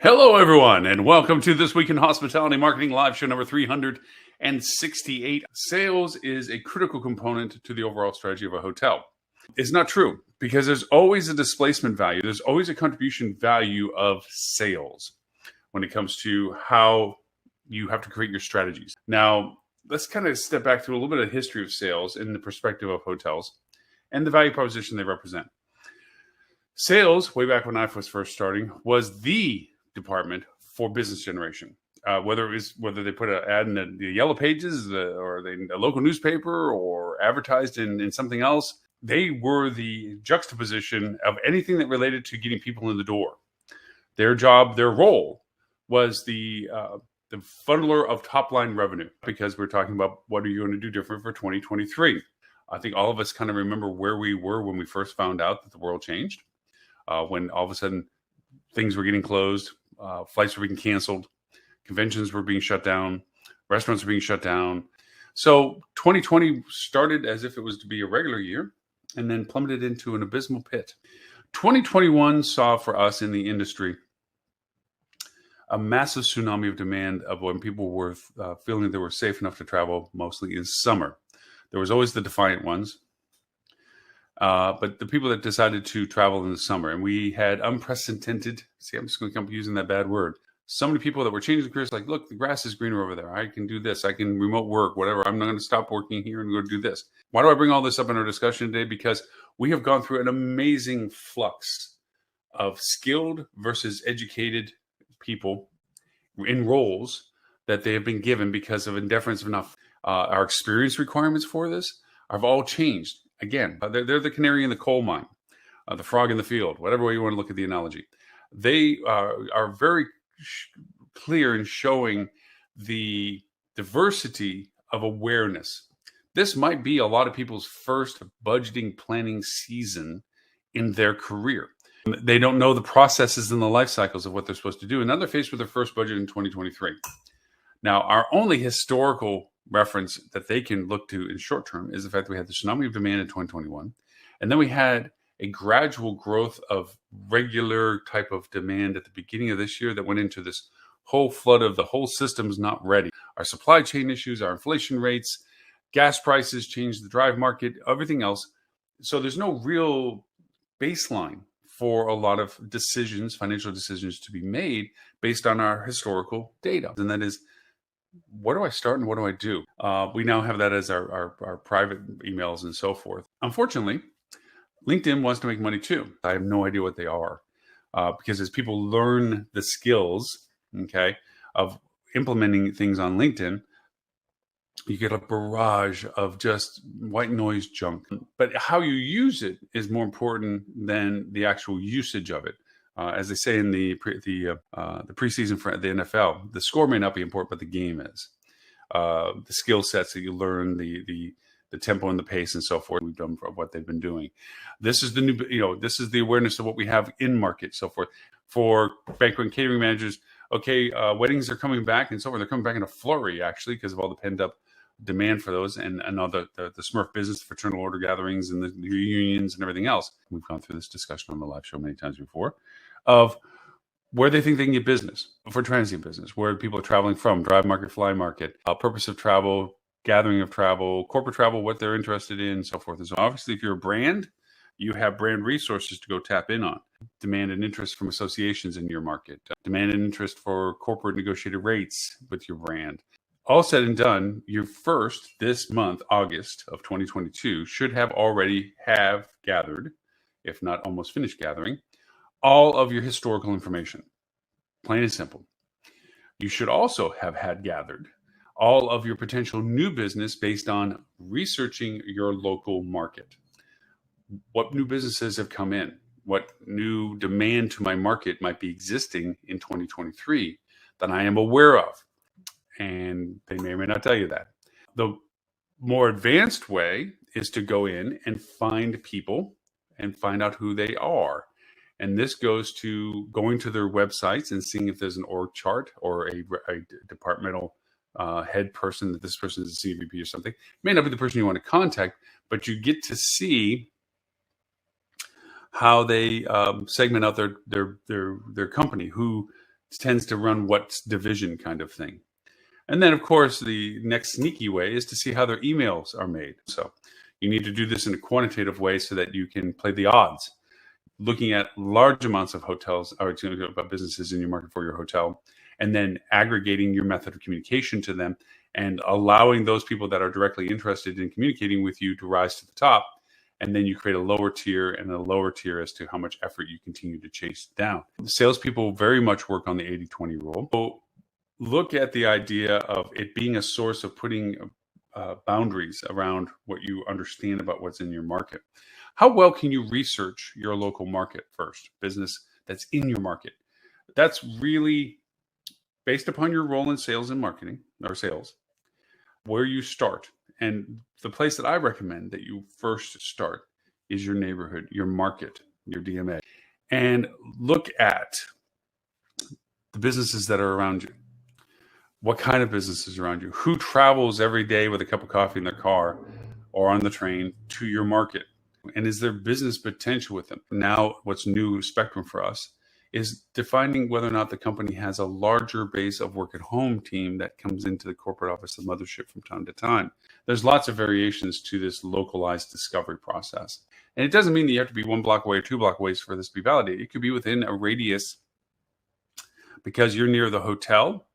Hello, everyone, and welcome to This Week in Hospitality Marketing Live Show number 368. Sales is a critical component to the overall strategy of a hotel. It's not true because there's always a displacement value. There's always a contribution value of sales when it comes to how you have to create your strategies. Now, let's kind of step back through a little bit of history of sales in the perspective of hotels and the value proposition they represent. Sales, way back when I was first starting, was the department for business generation. Whether they put an ad in the Yellow Pages or a local newspaper or advertised in something else, they were the juxtaposition of anything that related to getting people in the door. Their job, their role was the funneler of top line revenue, because we're talking about what are you going to do different for 2023. I think all of us kind of remember where we were when we first found out that the world changed, when all of a sudden things were getting closed. Flights were being canceled, conventions were being shut down, restaurants were being shut down. So 2020 started as if it was to be a regular year and then plummeted into an abysmal pit. 2021 saw for us in the industry a massive tsunami of demand of when people were feeling they were safe enough to travel, mostly in summer. There was always the defiant ones, but the people that decided to travel in the summer, and we had unprecedented, I'm just going to keep using that bad word. So many people that were changing careers, like, look, the grass is greener over there. I can do this. I can remote work, whatever. I'm not going to stop working here and go do this. Why do I bring all this up in our discussion today? Because we have gone through an amazing flux of skilled versus educated people in roles that they have been given because of indifference of enough. Our experience requirements for this have all changed. Again, they're the canary in the coal mine, the frog in the field, whatever way you want to look at the analogy. They are very clear in showing the diversity of awareness. This might be a lot of people's first budgeting planning season in their career. They don't know the processes and the life cycles of what they're supposed to do. And now they're faced with their first budget in 2023. Now, our only historical reference that they can look to in short term is the fact that we had the tsunami of demand in 2021. And then we had a gradual growth of regular type of demand at the beginning of this year that went into this whole flood of the whole system's not ready. Our supply chain issues, our inflation rates, gas prices changed the drive market, everything else. So there's no real baseline for a lot of decisions, financial decisions to be made based on our historical data. And that is, what do I start and what do I do? We now have that as our private emails and so forth. Unfortunately, LinkedIn wants to make money too. I have no idea what they are, because as people learn the skills, of implementing things on LinkedIn, you get a barrage of just white noise junk. But how you use it is more important than the actual usage of it. As they say in the preseason for the NFL, the score may not be important, but the game is. The skill sets that you learn, the tempo and the pace and so forth, we've done for what they've been doing. This is the new, this is the awareness of what we have in market, so forth. For banquet and catering managers, weddings are coming back and so forth. They're coming back in a flurry, actually, because of all the pent up demand for those and all the Smurf business, fraternal order gatherings and the reunions and everything else. We've gone through this discussion on the live show many times before of where they think they can get business for transient business, where people are traveling from, drive market, fly market, purpose of travel, gathering of travel, corporate travel, what they're interested in, so forth. And so obviously, if you're a brand, you have brand resources to go tap in on. Demand and interest from associations in your market, demand and interest for corporate negotiated rates with your brand. All said and done, your first this month, August of 2022, should have already gathered, if not almost finished gathering, all of your historical information. Plain and simple. You should also have had gathered all of your potential new business based on researching your local market. What new businesses have come in? What new demand to my market might be existing in 2023 that I am aware of? And they may or may not tell you that. The more advanced way is to go in and find people and find out who they are. And this goes to going to their websites and seeing if there's an org chart or a departmental head person, that this person is a CVP or something. It may not be the person you want to contact, but you get to see how they segment out their company, who tends to run what's division kind of thing. And then, of course, the next sneaky way is to see how their emails are made. So you need to do this in a quantitative way so that you can play the odds. Looking at large amounts of hotels or businesses in your market for your hotel, and then aggregating your method of communication to them and allowing those people that are directly interested in communicating with you to rise to the top. And then you create a lower tier and a lower tier as to how much effort you continue to chase down. The salespeople very much work on the 80-20 rule. So look at the idea of it being a source of putting boundaries around what you understand about what's in your market. How well can you research your local market first, business that's in your market? That's really based upon your role in sales and marketing or sales, where you start. And the place that I recommend that you first start is your neighborhood, your market, your DMA, and look at the businesses that are around you. What kind of businesses around you? Who travels every day with a cup of coffee in their car or on the train to your market? And is there business potential with them? Now, what's new spectrum for us is defining whether or not the company has a larger base of work at home team that comes into the corporate office, the mothership, from time to time. There's lots of variations to this localized discovery process. And it doesn't mean that you have to be 1 block away or 2 block away for this to be validated. It could be within a radius because you're near the hotel.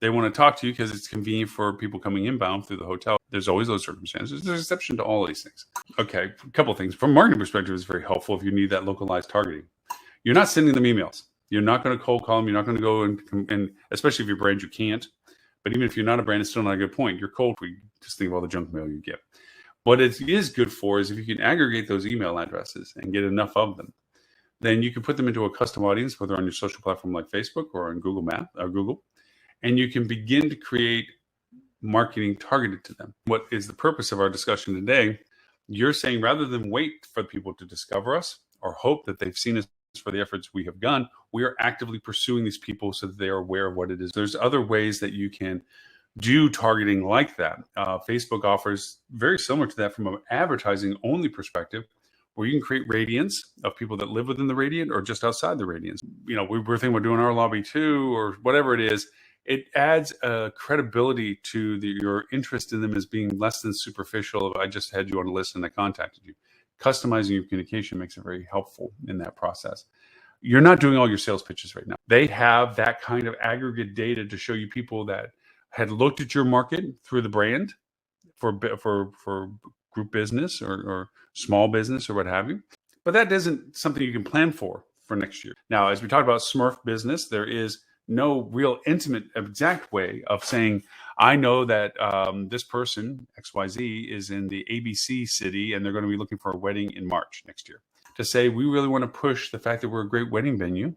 They want to talk to you because it's convenient for people coming inbound through the hotel. There's always those circumstances. There's an exception to all these things. Okay, a couple of things. From a marketing perspective, it's very helpful if you need that localized targeting. You're not sending them emails. You're not going to cold call them. You're not going to go and especially if you're a brand, you can't. But even if you're not a brand, it's still not a good point. You're cold. Just think of all the junk mail you get. What it is good for is if you can aggregate those email addresses and get enough of them, then you can put them into a custom audience, whether on your social platform like Facebook or on Google Maps or Google. And you can begin to create marketing targeted to them. What is the purpose of our discussion today? You're saying rather than wait for people to discover us or hope that they've seen us for the efforts we have done, we are actively pursuing these people so that they are aware of what it is. There's other ways that you can do targeting like that. Facebook offers very similar to that from an advertising only perspective, where you can create radiance of people that live within the radiant or just outside the radiance. You know, we're thinking about doing our lobby too, or whatever it is. It adds a credibility to your interest in them as being less than superficial of, I just had you on a list and I contacted you. Customizing your communication makes it very helpful in that process. You're not doing all your sales pitches right now. They have that kind of aggregate data to show you people that had looked at your market through the brand for group business or small business or what have you. But that isn't something you can plan for next year. Now, as we talked about Smurf business, there is no real intimate exact way of saying, I know that this person, XYZ, is in the ABC city and they're going to be looking for a wedding in March next year. To say we really want to push the fact that we're a great wedding venue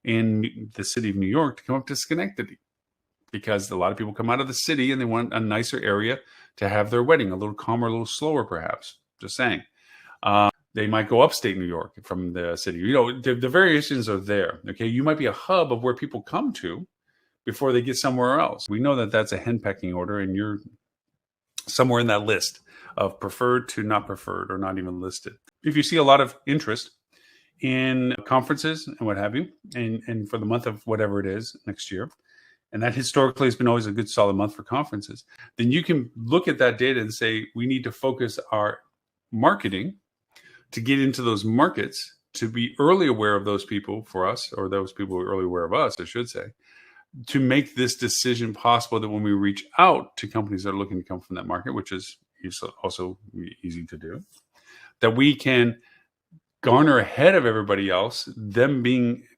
in the city of New York to come up to Schenectady, because a lot of people come out of the city and they want a nicer area to have their wedding, a little calmer, a little slower, perhaps. Just saying. They might go upstate New York from the city. You know, the variations are there. Okay, you might be a hub of where people come to before they get somewhere else. We know that that's a henpecking order, and you're somewhere in that list of preferred to not preferred or not even listed. If you see a lot of interest in conferences and what have you, and for the month of whatever it is next year, and that historically has been always a good solid month for conferences, then you can look at that data and say, we need to focus our marketing to get into those markets, to be early aware of those people for us, or those people who are early aware of us, I should say, to make this decision possible that when we reach out to companies that are looking to come from that market, which is also easy to do, that we can garner ahead of everybody else, them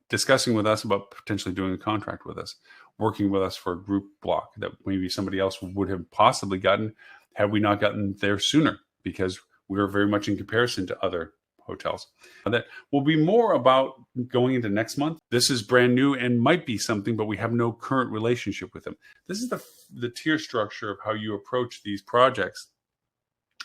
discussing with us about potentially doing a contract with us, working with us for a group block that maybe somebody else would have possibly gotten had we not gotten there sooner, because we are very much in comparison to other hotels. That will be more about going into next month. This is brand new and might be something, but we have no current relationship with them. This is the tier structure of how you approach these projects,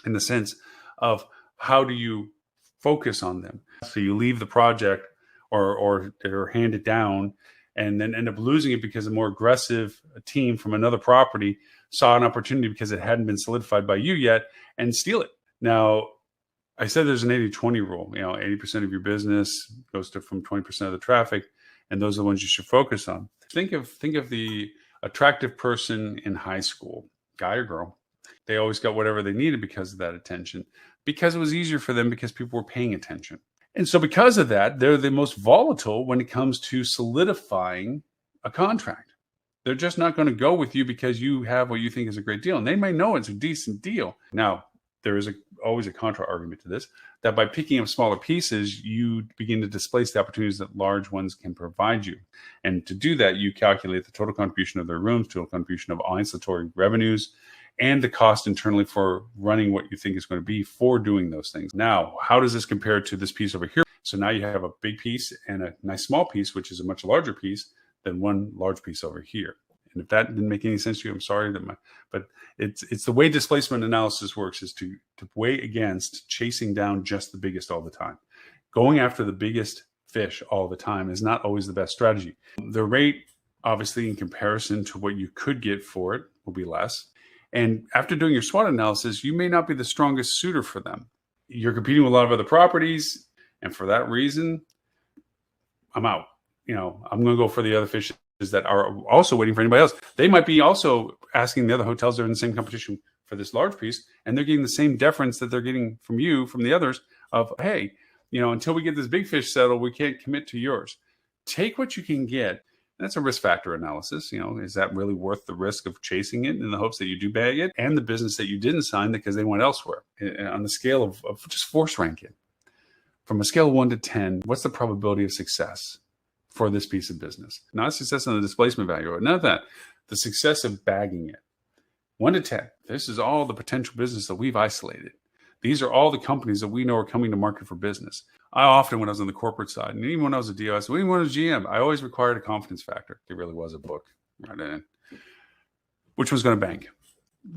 in the sense of how do you focus on them. So you leave the project or hand it down and then end up losing it because a more aggressive team from another property saw an opportunity because it hadn't been solidified by you yet and steal it. Now, I said there's an 80-20 rule. You know, 80% of your business goes to from 20% of the traffic, and those are the ones you should focus on. Think of the attractive person in high school, guy or girl. They always got whatever they needed because of that attention, because it was easier for them because people were paying attention. And so because of that, they're the most volatile when it comes to solidifying a contract. They're just not going to go with you because you have what you think is a great deal. And they may know it's a decent deal. Now, there is always a contra argument to this, that by picking up smaller pieces, you begin to displace the opportunities that large ones can provide you. And to do that, you calculate the total contribution of their rooms, total contribution of ancillary revenues, and the cost internally for running what you think is going to be for doing those things. Now, how does this compare to this piece over here? So now you have a big piece and a nice small piece, which is a much larger piece than one large piece over here. And if that didn't make any sense to you, I'm sorry. But it's the way displacement analysis works is to weigh against chasing down just the biggest all the time. Going after the biggest fish all the time is not always the best strategy. The rate, obviously, in comparison to what you could get for it, will be less. And after doing your SWOT analysis, you may not be the strongest suitor for them. You're competing with a lot of other properties, and for that reason, I'm out. I'm going to go for the other fishes that are also waiting for anybody else. They might be also asking the other hotels that are in the same competition for this large piece, and they're getting the same deference that they're getting from you, from the others, of, hey, until we get this big fish settled, we can't commit to yours. Take what you can get. That's a risk factor analysis. Is that really worth the risk of chasing it in the hopes that you do bag it, and the business that you didn't sign because they went elsewhere? On the scale of just force rank it. From a scale of 1 to 10, what's the probability of success for this piece of business? Not success on the displacement value, or none of that. The success of bagging it. 1 to 10. This is all the potential business that we've isolated. These are all the companies that we know are coming to market for business. I often, when I was on the corporate side, and even when I was a DOS, even when I was a GM, I always required a confidence factor. There really was a book right in. Which one's going to bank?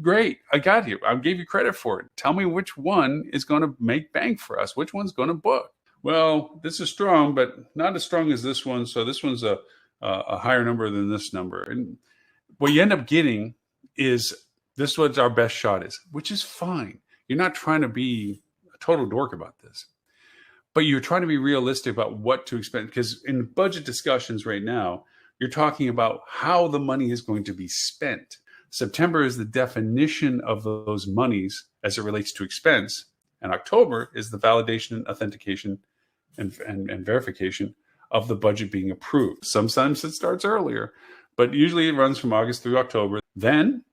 Great, I got you. I gave you credit for it. Tell me which one is going to make bank for us. Which one's going to book? Well, this is strong, but not as strong as this one. So this one's a higher number than this number. And what you end up getting is this is what our best shot is, which is fine. You're not trying to be a total dork about this, but you're trying to be realistic about what to expect. Because in budget discussions right now, you're talking about how the money is going to be spent. September is the definition of those monies as it relates to expense. And October is the validation, authentication, and verification of the budget being approved. Sometimes it starts earlier, but usually it runs from August through October. Then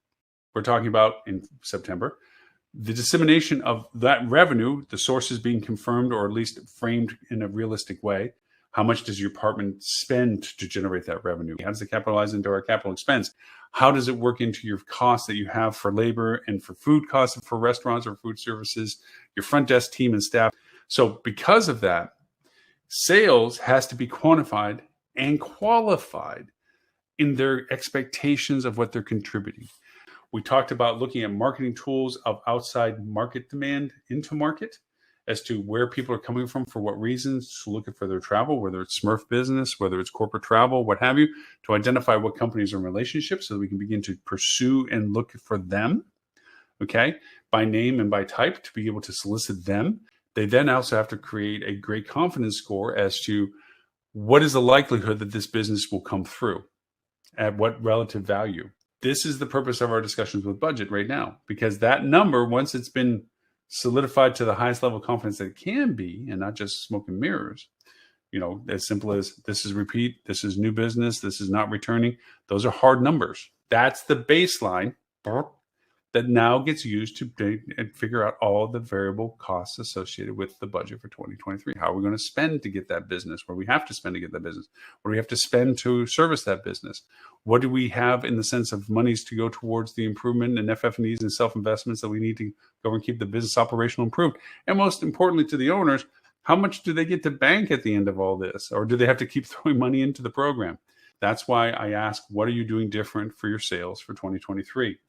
we're talking about in September, the dissemination of that revenue, the sources being confirmed or at least framed in a realistic way. How much does your department spend to generate that revenue? How does it capitalize into our capital expense? How does it work into your costs that you have for labor and for food costs for restaurants or food services, your front desk team and staff? So because of that, sales has to be quantified and qualified in their expectations of what they're contributing. We talked about looking at marketing tools of outside market demand into market as to where people are coming from, for what reasons, to look at for their travel, whether it's Smurf business, whether it's corporate travel, what have you, to identify what companies are in relationships so that we can begin to pursue and look for them, okay, by name and by type, to be able to solicit them. They then also have to create a great confidence score as to what is the likelihood that this business will come through, at what relative value. This is the purpose of our discussions with budget right now, because that number, once it's been solidified to the highest level of confidence that it can be, and not just smoke and mirrors, as simple as this is repeat, this is new business, this is not returning. Those are hard numbers. That's the baseline that now gets used to figure out all the variable costs associated with the budget for 2023. How are we going to spend to get that business? Where we have to spend to get that business? What do we have to spend to service that business? What do we have in the sense of monies to go towards the improvement and FF&Es and self-investments that we need to go and keep the business operational improved? And most importantly to the owners, how much do they get to bank at the end of all this? Or do they have to keep throwing money into the program? That's why I ask, what are you doing different for your sales for 2023?